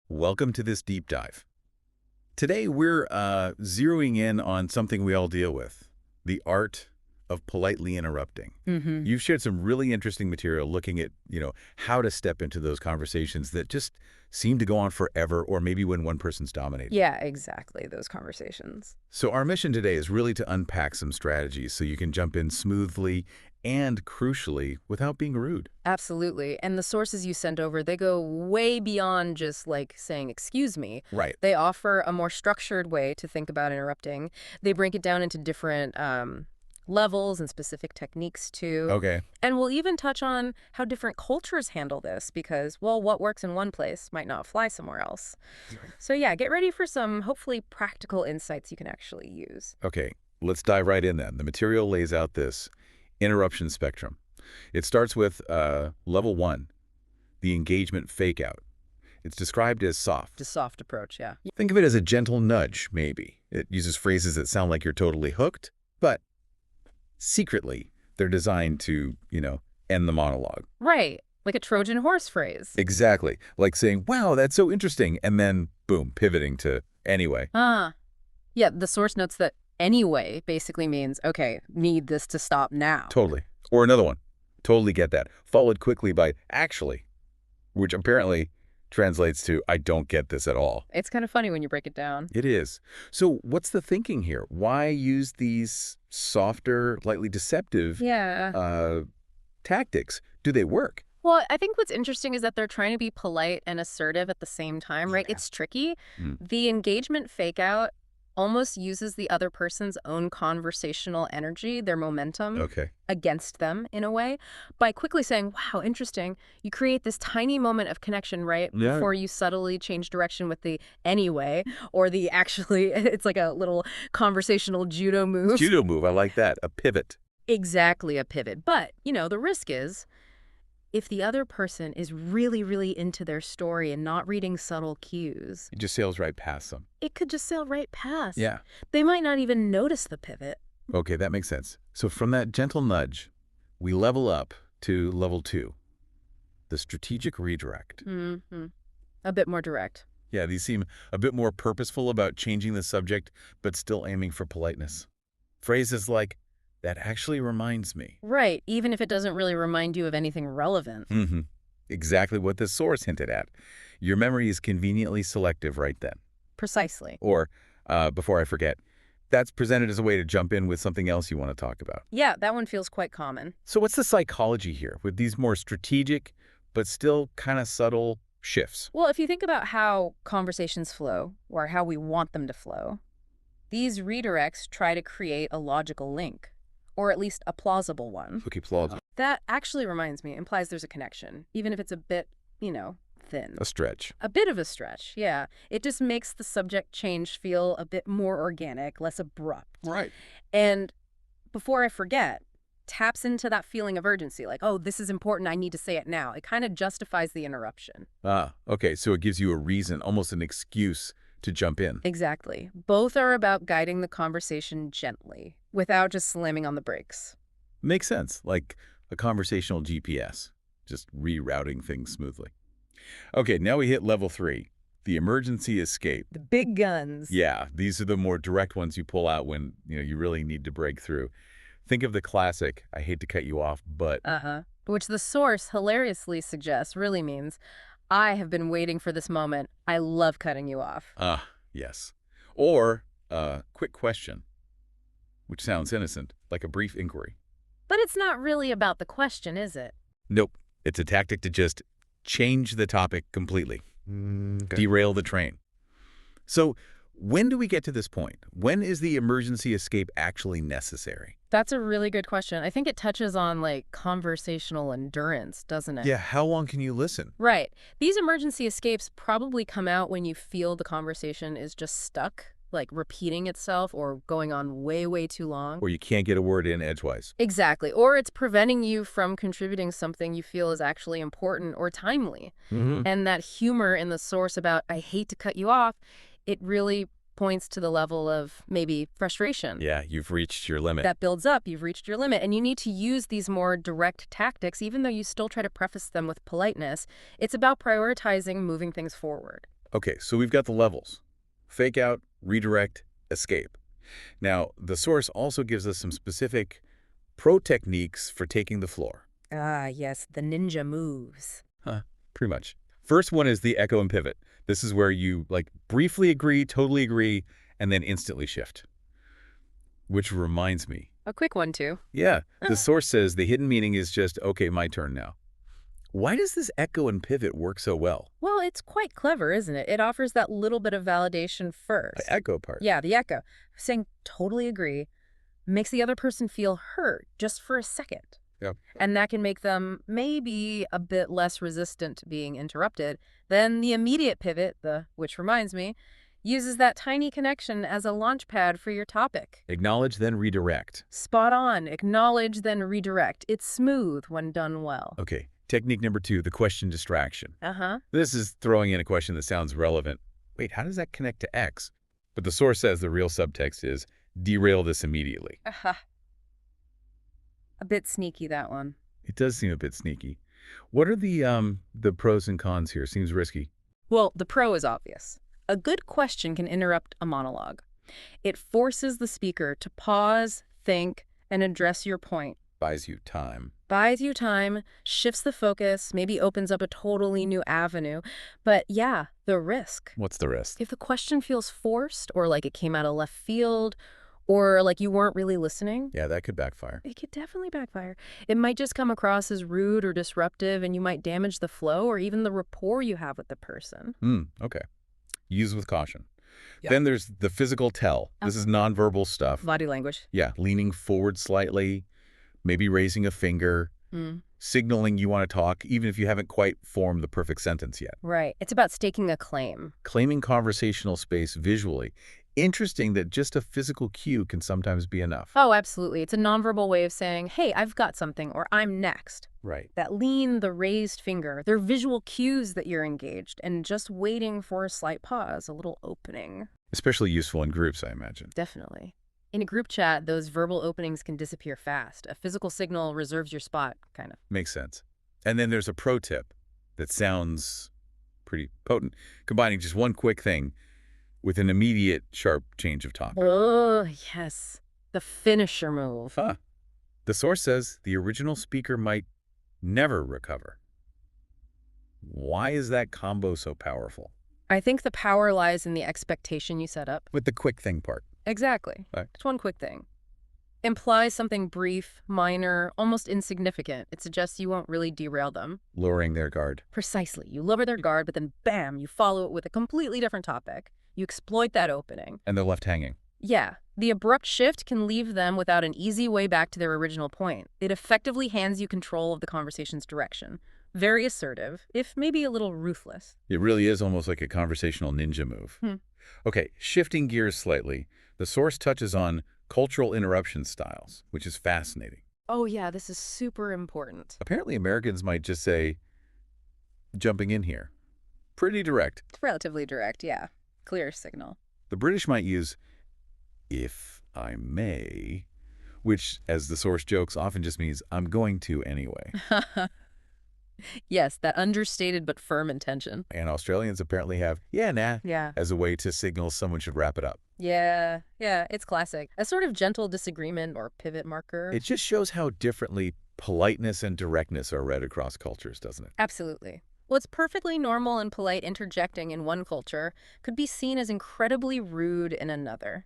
Welcome to this deep dive. Today we're zeroing in on something we all deal with, the art of politely interrupting. Hmm. You've shared some really interesting material looking at, how to step into those conversations that just seem to go on forever or maybe when one person's dominating. Yeah, exactly. Those conversations. So our mission today is really to unpack some strategies so you can jump in smoothly and crucially without being rude. Absolutely. And the sources you send over, they go way beyond just like saying, excuse me. Right. They offer a more structured way to think about interrupting. They break it down into different levels and specific techniques too. Okay. And we'll even touch on how different cultures handle this because, well, what works in one place might not fly somewhere else. So yeah, get ready for some hopefully practical insights you can actually use. Okay, let's dive right in then. The material lays out this interruption spectrum. It starts with level 1, the engagement fake out. It's described as soft. Just soft approach, yeah. Think of it as a gentle nudge, maybe. It uses phrases that sound like you're totally hooked, but secretly, they're designed to, end the monologue. Right. Like a Trojan horse phrase. Exactly. Like saying, wow, that's so interesting, and then, boom, pivoting to anyway. Ah. Yeah, the source notes that anyway basically means, okay, need this to stop now. Totally. Or another one. Totally get that. Followed quickly by actually, which apparently translates to I don't get this at all. It's kind of funny when you break it down. It is. So what's the thinking here? Why use these softer, lightly deceptive Yeah. tactics? Do they work? Well, I think what's interesting is that they're trying to be polite and assertive at the same time, right? Yeah. It's tricky. Mm. The engagement fake out almost uses the other person's own conversational energy, their momentum, Okay. against them in a way. By quickly saying, wow, interesting, you create this tiny moment of connection, right? Yeah. Before you subtly change direction with the anyway, or the actually, it's like a little conversational judo move. Judo move. I like that. A pivot. Exactly, a pivot. But, the risk is if the other person is really, really into their story and not reading subtle cues, It just sails right past them. it could just sail right past. Yeah. They might not even notice the pivot. Okay, that makes sense. So from that gentle nudge, we level up to level 2, the strategic redirect. Hmm. A bit more direct. Yeah, these seem a bit more purposeful about changing the subject, but still aiming for politeness. Phrases like, that actually reminds me. Right, even if it doesn't really remind you of anything relevant. Mm-hmm. Exactly what the source hinted at. Your memory is conveniently selective right then. Precisely. Or, before I forget, that's presented as a way to jump in with something else you want to talk about. Yeah, that one feels quite common. So what's the psychology here with these more strategic, but still kind of subtle shifts? Well, if you think about how conversations flow, or how we want them to flow, these redirects try to create a logical link, or at least a plausible one. Okay, plausible. That actually reminds me, implies there's a connection, even if it's a bit, thin. A stretch. A bit of a stretch, yeah. It just makes the subject change feel a bit more organic, less abrupt. Right. And before I forget, taps into that feeling of urgency, like, oh, this is important, I need to say it now. It kind of justifies the interruption. Ah, okay, so it gives you a reason, almost an excuse to jump in. Exactly. Both are about guiding the conversation gently, without just slamming on the brakes. Makes sense, like a conversational GPS, just rerouting things smoothly. Okay, now we hit level 3, the emergency escape. The big guns. Yeah, these are the more direct ones you pull out when, you really need to break through. Think of the classic, I hate to cut you off, but Uh-huh. Which the source hilariously suggests really means, I have been waiting for this moment. I love cutting you off. yes. Or quick question, which sounds innocent, like a brief inquiry. But it's not really about the question, is it? Nope, it's a tactic to just change the topic completely, derail the train. So when do we get to this point? When is the emergency escape actually necessary? That's a really good question. I think it touches on, like, conversational endurance, doesn't it? Yeah, how long can you listen? Right. These emergency escapes probably come out when you feel the conversation is just stuck, like repeating itself or going on way, way too long. Or you can't get a word in edgewise. Exactly. Or it's preventing you from contributing something you feel is actually important or timely. And that humor in the source about, I hate to cut you off, it really points to the level of maybe frustration. Yeah, you've reached your limit. That builds up, you've reached your limit, and you need to use these more direct tactics, even though you still try to preface them with politeness. It's about prioritizing moving things forward. Okay, so we've got the levels. Fake out, redirect, escape. Now, the source also gives us some specific pro techniques for taking the floor. Ah, yes, the ninja moves. Huh, pretty much. First one is the echo and pivot. This is where you, like, briefly agree, totally agree, and then instantly shift. Which reminds me. A quick one, too. Yeah, the source says the hidden meaning is just, okay, my turn now. Why does this echo and pivot work so well? Well, it's quite clever, isn't it? It offers that little bit of validation first. The echo part. Yeah, the echo. Saying totally agree makes the other person feel hurt just for a second. Yep. And that can make them maybe a bit less resistant to being interrupted. Then the immediate pivot, which reminds me, uses that tiny connection as a launch pad for your topic. Acknowledge, then redirect. Spot on. Acknowledge, then redirect. It's smooth when done well. Okay, technique number 2, the question distraction. Uh-huh. This is throwing in a question that sounds relevant. Wait, how does that connect to X? But the source says the real subtext is, derail this immediately. Uh-huh. A bit sneaky, that one. It does seem a bit sneaky. What are the pros and cons here? Seems risky. Well, the pro is obvious. A good question can interrupt a monologue. It forces the speaker to pause, think, and address your point. Buys you time. Buys you time, shifts the focus, maybe opens up a totally new avenue. But yeah, the risk. What's the risk? If the question feels forced, or like it came out of left field, or like you weren't really listening, Yeah, that could backfire. it could definitely backfire. It might just come across as rude or disruptive, and you might damage the flow or even the rapport you have with the person. Okay. Use with caution. Yeah. Then there's the physical tell. This is nonverbal stuff. Body language. Yeah, leaning forward slightly, maybe raising a finger, signaling you want to talk, even if you haven't quite formed the perfect sentence yet. Right. It's about staking a claim. Claiming conversational space visually. Interesting that just a physical cue can sometimes be enough. Oh, absolutely. It's a nonverbal way of saying, hey, I've got something, or I'm next. Right. That lean, the raised finger, they're visual cues that you're engaged and just waiting for a slight pause, a little opening. Especially useful in groups, I imagine. Definitely. In a group chat, those verbal openings can disappear fast. A physical signal reserves your spot, kind of. Makes sense. And then there's a pro tip that sounds pretty potent, combining just one quick thing with an immediate, sharp change of topic. Oh, yes. The finisher move. Huh. The source says the original speaker might never recover. Why is that combo so powerful? I think the power lies in the expectation you set up. With the quick thing part. Exactly. Right. Just one quick thing. Implies something brief, minor, almost insignificant. It suggests you won't really derail them. Lowering their guard. Precisely. You lower their guard, but then bam, you follow it with a completely different topic. You exploit that opening. And they're left hanging. Yeah. The abrupt shift can leave them without an easy way back to their original point. It effectively hands you control of the conversation's direction. Very assertive, if maybe a little ruthless. It really is almost like a conversational ninja move. Okay, shifting gears slightly, the source touches on cultural interruption styles, which is fascinating. Oh yeah, this is super important. Apparently Americans might just say, jumping in here. Pretty direct. It's relatively direct, yeah. Clear signal. The British might use, if I may, which, as the source jokes, often just means, I'm going to anyway. Yes, that understated but firm intention. And Australians apparently have, yeah, nah, Yeah. as a way to signal someone should wrap it up. Yeah, it's classic. A sort of gentle disagreement or pivot marker. It just shows how differently politeness and directness are read across cultures, doesn't it? Absolutely. What's perfectly normal and polite interjecting in one culture could be seen as incredibly rude in another.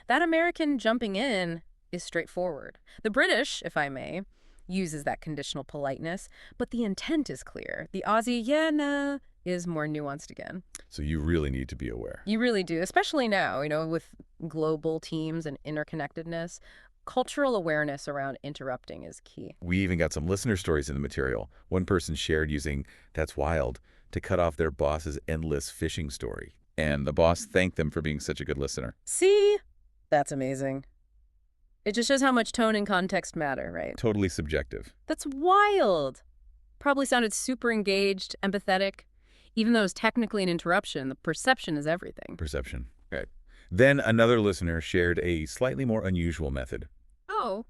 That American jumping in is straightforward. The British, if I may, uses that conditional politeness, but the intent is clear. The Aussie, yeah, nah, is more nuanced again. So you really need to be aware. You really do, especially now, with global teams and interconnectedness. Cultural awareness around interrupting is key. We even got some listener stories in the material. One person shared using "That's wild" to cut off their boss's endless fishing story. And the boss thanked them for being such a good listener. See? That's amazing. It just shows how much tone and context matter, right? Totally subjective. That's wild. Probably sounded super engaged, empathetic. Even though it was technically an interruption, the perception is everything. Perception. Right. Then another listener shared a slightly more unusual method. Oh.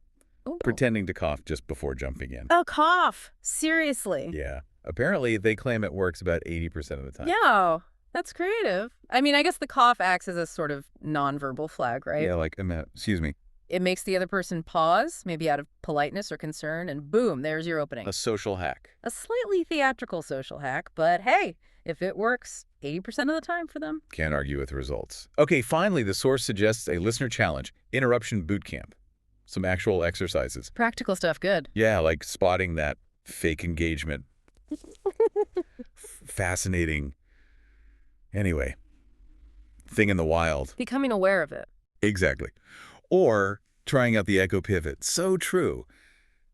Pretending to cough just before jumping in. Oh, cough. Seriously. Yeah. Apparently, they claim it works about 80% of the time. Yeah. That's creative. I mean, I guess the cough acts as a sort of nonverbal flag, right? Yeah, like, excuse me, It makes the other person pause, maybe out of politeness or concern, and boom, there's your opening. a social hack. A slightly theatrical social hack, but hey, if it works 80% of the time for them. Can't argue with the results. Okay, finally, the source suggests a listener challenge, interruption boot camp. Some actual exercises. Practical stuff, good. Yeah, like spotting that fake engagement. Fascinating. Anyway, thing in the wild. Becoming aware of it. Exactly. Or trying out the echo pivot. So true.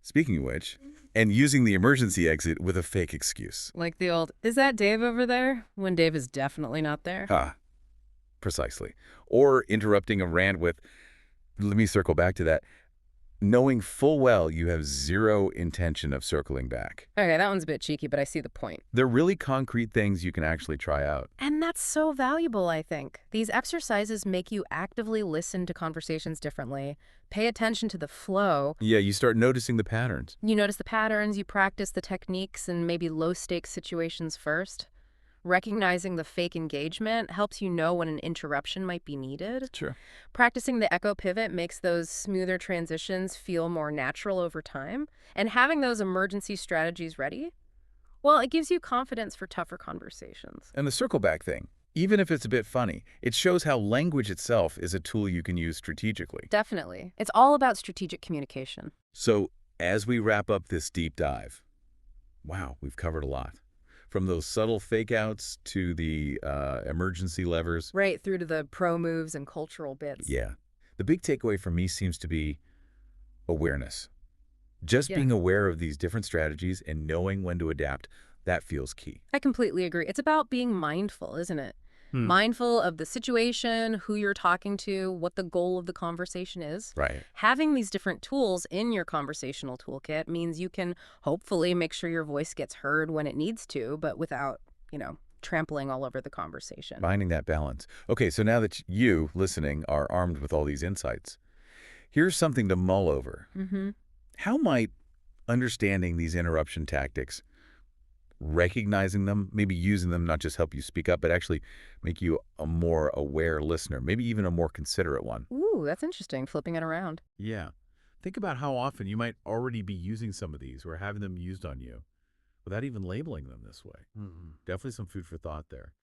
Speaking of which, and using the emergency exit with a fake excuse. Like the old, is that Dave over there? When Dave is definitely not there. Ah, precisely. Or interrupting a rant with, let me circle back to that, knowing full well you have zero intention of circling back. Okay, that one's a bit cheeky, but I see the point. They're really concrete things you can actually try out. And that's so valuable, I think. These exercises make you actively listen to conversations differently, pay attention to the flow. Yeah, you start noticing the patterns. You notice the patterns, you practice the techniques in maybe low-stakes situations first. Recognizing the fake engagement helps you know when an interruption might be needed. Sure. Practicing the echo pivot makes those smoother transitions feel more natural over time. And having those emergency strategies ready, well, it gives you confidence for tougher conversations. And the circle back thing, even if it's a bit funny, it shows how language itself is a tool you can use strategically. Definitely. It's all about strategic communication. So, as we wrap up this deep dive, wow, we've covered a lot. From those subtle fake-outs to the emergency levers. Right through to the pro moves and cultural bits. Yeah. The big takeaway for me seems to be awareness. Just being aware of these different strategies and knowing when to adapt, that feels key. I completely agree. It's about being mindful, isn't it? Mindful of the situation, who you're talking to, what the goal of the conversation is. Right. Having these different tools in your conversational toolkit means you can hopefully make sure your voice gets heard when it needs to, but without, trampling all over the conversation. Finding that balance. Okay, so now that you, listening, are armed with all these insights, here's something to mull over. How might understanding these interruption tactics, recognizing them, maybe using them not just help you speak up, but actually make you a more aware listener, maybe even a more considerate one? Ooh, that's interesting, flipping it around. Yeah. Think about how often you might already be using some of these or having them used on you without even labeling them this way. Definitely some food for thought there.